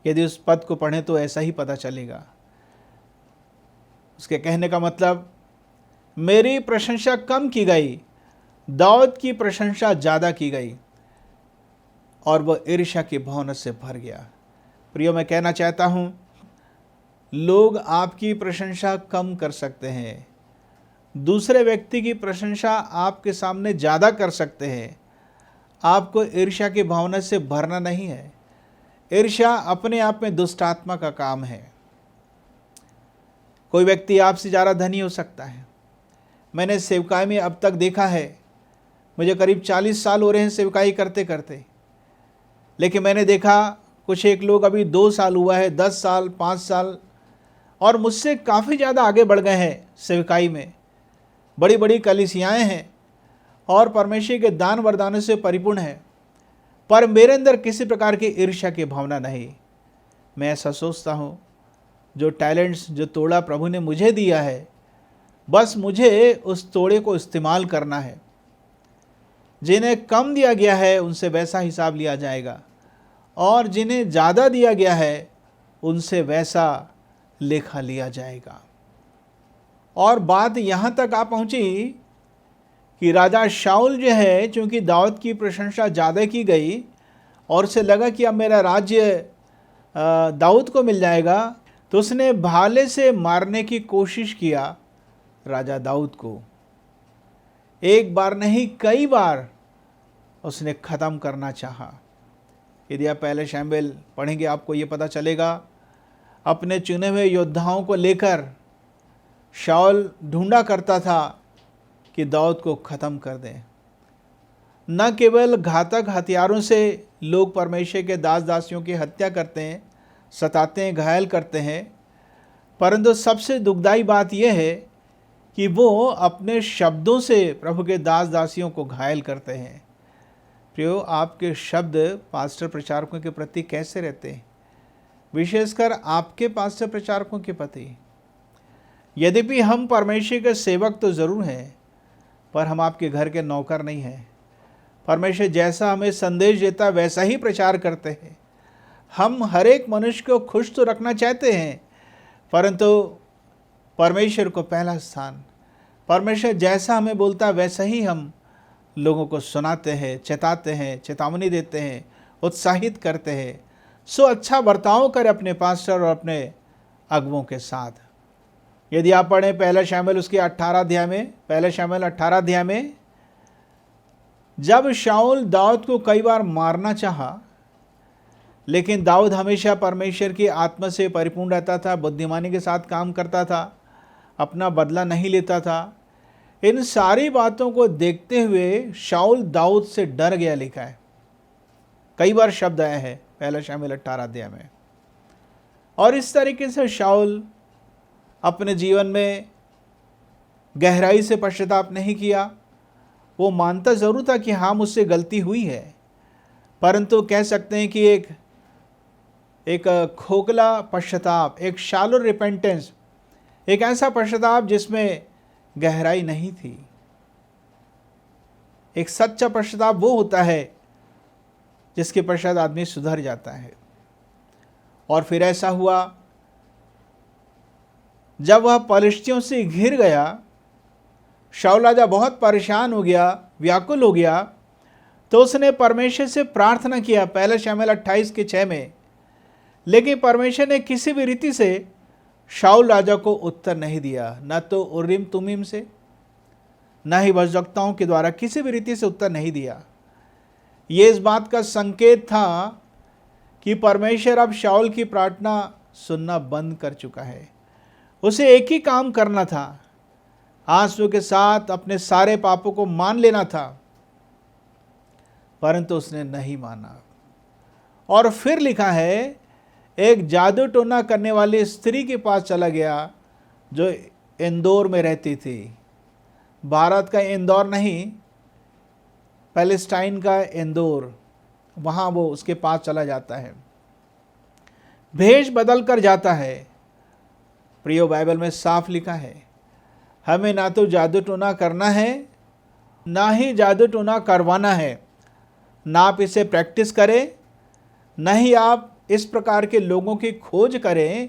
यदि उस पद को पढ़ें तो ऐसा ही पता चलेगा। उसके कहने का मतलब, मेरी प्रशंसा कम की गई, दाऊद की प्रशंसा ज़्यादा की गई, और वह ईर्ष्या की भावना से भर गया। प्रियो, मैं कहना चाहता हूँ, लोग आपकी प्रशंसा कम कर सकते हैं, दूसरे व्यक्ति की प्रशंसा आपके सामने ज़्यादा कर सकते हैं। आपको ईर्ष्या की भावना से भरना नहीं है। ईर्ष्या अपने आप में दुष्ट आत्मा का काम है। कोई व्यक्ति आपसे ज़्यादा धनी हो सकता है। मैंने सेवकाई में अब तक देखा है, मुझे करीब 40 साल हो रहे हैं सेवकाई करते करते, लेकिन मैंने देखा कुछ एक लोग अभी 2 साल हुआ है, 10 साल, 5 साल, और मुझसे काफ़ी ज़्यादा आगे बढ़ गए हैं सेवकाई में। बड़ी बड़ी कलीसियाएँ हैं और परमेश्वर के दान वरदानों से परिपूर्ण है, पर मेरे अंदर किसी प्रकार की ईर्ष्या की भावना नहीं। मैं ऐसा सोचता हूँ, जो टैलेंट्स, जो तोड़ा प्रभु ने मुझे दिया है, बस मुझे उस तोड़े को इस्तेमाल करना है। जिन्हें कम दिया गया है उनसे वैसा हिसाब लिया जाएगा, और जिन्हें ज़्यादा दिया गया है उनसे वैसा लेखा लिया जाएगा। और बात यहाँ तक आ पहुँची कि राजा शाऊल जो है, चूँकि दाऊद की प्रशंसा ज़्यादा की गई और उसे लगा कि अब मेरा राज्य दाऊद को मिल जाएगा, तो उसने भाले से मारने की कोशिश किया राजा दाऊद को। एक बार नहीं, कई बार उसने ख़त्म करना चाहा। यदि आप पहले शमूएल पढ़ेंगे आपको ये पता चलेगा, अपने चुने हुए योद्धाओं को लेकर शाऊल ढूंढा करता था कि दाऊद को ख़त्म कर दें। न केवल घातक हथियारों से लोग परमेश्वर के दास दासियों की हत्या करते हैं, सताते हैं, घायल करते हैं, परंतु सबसे दुखदाई बात यह है कि वो अपने शब्दों से प्रभु के दास दासियों को घायल करते हैं। प्रियो, आपके शब्द पास्टर प्रचारकों के प्रति कैसे रहते हैं, विशेषकर आपके पास्टर प्रचारकों के प्रति? यद्यपि हम परमेश्वर के सेवक तो ज़रूर हैं, पर हम आपके घर के नौकर नहीं हैं। परमेश्वर जैसा हमें संदेश देता वैसा ही प्रचार करते हैं। हम हर एक मनुष्य को खुश तो रखना चाहते हैं, परंतु परमेश्वर को पहला स्थान, परमेश्वर जैसा हमें बोलता है वैसा ही हम लोगों को सुनाते हैं, चेताते हैं, चेतावनी देते हैं, उत्साहित करते हैं। सो अच्छा बर्ताव करें अपने पास्टर और अपने अगुवों के साथ। यदि आप पढ़ें पहला शमूएल उसके 18 अध्याय में, पहला शमूएल 18 अध्याय में, जब शाऊल दाऊद को कई बार मारना चाहा, लेकिन दाऊद हमेशा परमेश्वर की आत्मा से परिपूर्ण रहता था, बुद्धिमानी के साथ काम करता था, अपना बदला नहीं लेता था। इन सारी बातों को देखते हुए शाऊल दाऊद से डर गया, लिखा है। कई बार शब्द आया है पहला शमूएल 18 अध्याय में। और इस तरीके से शाऊल अपने जीवन में गहराई से पश्चाताप नहीं किया। वो मानता ज़रूर था कि हाँ, मुझसे गलती हुई है, परंतु कह सकते हैं कि एक खोखला पश्चाताप, एक शैलो रिपेंटेंस, एक ऐसा पश्चाताप जिसमें गहराई नहीं थी। एक सच्चा पश्चाताप वो होता है जिसके पश्चात आदमी सुधर जाता है। और फिर ऐसा हुआ, जब वह पलिश्तियों से घिर गया, शाऊल राजा बहुत परेशान हो गया, व्याकुल हो गया, तो उसने परमेश्वर से प्रार्थना किया पहला शमूएल 28 के 6 में। लेकिन परमेश्वर ने किसी भी रीति से शाऊल राजा को उत्तर नहीं दिया, न तो उरीम तुमीम से, न ही भविष्यवक्ताओं के द्वारा, किसी भी रीति से उत्तर नहीं दिया। ये इस बात का संकेत था कि परमेश्वर अब शाऊल की प्रार्थना सुनना बंद कर चुका है। उसे एक ही काम करना था, आंसू के साथ अपने सारे पापों को मान लेना था, परंतु उसने नहीं माना। और फिर लिखा है, एक जादू टोना करने वाली स्त्री के पास चला गया जो इंदौर में रहती थी। भारत का इंदौर नहीं, पैलेस्टाइन का इंदौर, वहाँ वो उसके पास चला जाता है, भेष बदल कर जाता है। प्रियो, बाइबल में साफ लिखा है, हमें ना तो जादू टोना करना है, ना ही जादू टोना करवाना है। ना आप इसे प्रैक्टिस करें, ना ही आप इस प्रकार के लोगों की खोज करें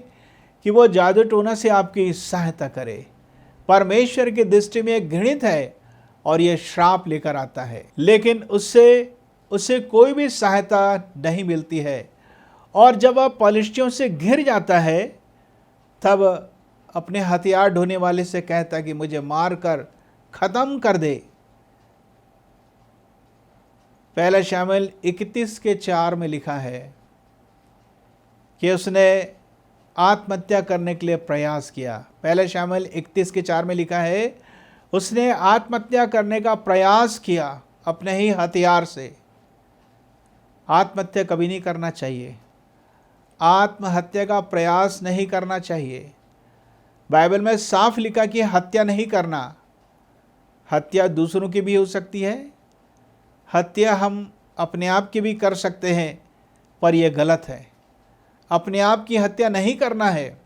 कि वो जादू टोना से आपकी सहायता करे। परमेश्वर की दृष्टि में एक घृणित है और ये श्राप लेकर आता है। लेकिन उससे कोई भी सहायता नहीं मिलती है। और जब वह पलिश्तियों से घिर जाता है, तब अपने हथियार ढोने वाले से कहता कि मुझे मार कर ख़त्म कर दे। पहला शमूएल 31 के 4 में लिखा है कि उसने आत्महत्या करने के लिए प्रयास किया। पहला शमूएल 31 के 4 में लिखा है, उसने आत्महत्या करने का प्रयास किया अपने ही हथियार से। आत्महत्या कभी नहीं करना चाहिए, आत्महत्या का प्रयास नहीं करना चाहिए। बाइबल में साफ लिखा कि हत्या नहीं करना। हत्या दूसरों की भी हो सकती है, हत्या हम अपने आप की भी कर सकते हैं, पर यह गलत है। अपने आप की हत्या नहीं करना है।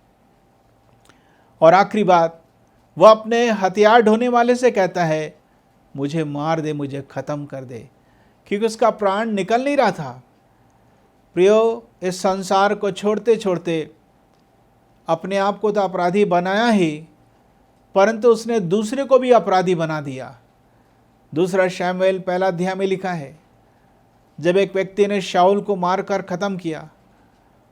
और आखिरी बात, वह अपने हथियार ढोने वाले से कहता है मुझे मार दे, मुझे ख़त्म कर दे, क्योंकि उसका प्राण निकल नहीं रहा था। प्रियो, इस संसार को छोड़ते छोड़ते अपने आप को तो अपराधी बनाया ही, परंतु उसने दूसरे को भी अपराधी बना दिया। दूसरा शमूएल पहला अध्याय में लिखा है, जब एक व्यक्ति ने शाऊल को मारकर ख़त्म किया,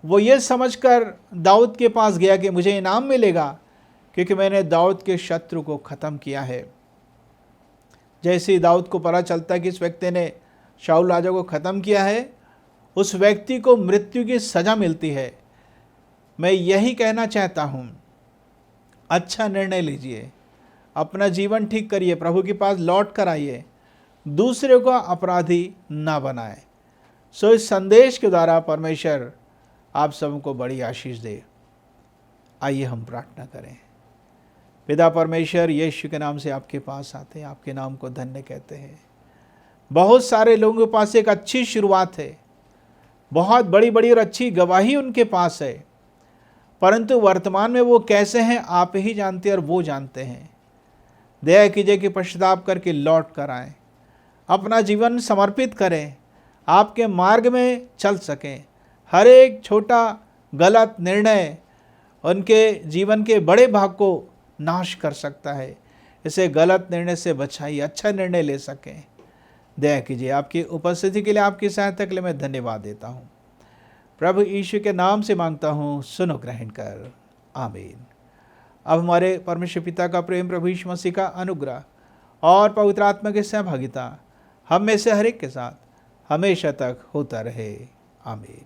वो ये समझकर दाऊद के पास गया कि मुझे इनाम मिलेगा क्योंकि मैंने दाऊद के शत्रु को ख़त्म किया है। जैसे ही दाऊद को पता चलता है कि इस व्यक्ति ने शाऊल राजा को ख़त्म किया है, उस व्यक्ति को मृत्यु की सज़ा मिलती है। मैं यही कहना चाहता हूँ, अच्छा निर्णय लीजिए, अपना जीवन ठीक करिए, प्रभु के पास लौट कर आइए, दूसरे को अपराधी ना बनाए। सो इस संदेश के द्वारा परमेश्वर आप सबको बड़ी आशीष दे। आइए हम प्रार्थना करें। पिता परमेश्वर, यीशु के नाम से आपके पास आते हैं, आपके नाम को धन्य कहते हैं। बहुत सारे लोगों के पास एक अच्छी शुरुआत है, बहुत बड़ी बड़ी और अच्छी गवाही उनके पास है, परंतु वर्तमान में वो कैसे हैं आप ही जानते हैं और वो जानते हैं। दया कीजिए कि पश्चाताप करके लौट कर आएँ, अपना जीवन समर्पित करें, आपके मार्ग में चल सकें। हर एक छोटा गलत निर्णय उनके जीवन के बड़े भाग को नाश कर सकता है। इसे गलत निर्णय से बचाइए, अच्छा निर्णय ले सकें। दया कीजिए। आपकी उपस्थिति के लिए, आपकी सहायता के लिए मैं धन्यवाद देता हूँ। प्रभु यीशु के नाम से मांगता हूँ, सुनो ग्रहण कर, आमीन। अब हमारे परमेश्वर पिता का प्रेम, प्रभु यीशु मसीह का अनुग्रह और पवित्र आत्मा की सहभागिता हम में से हर एक के साथ हमेशा तक होता रहे, आमीन।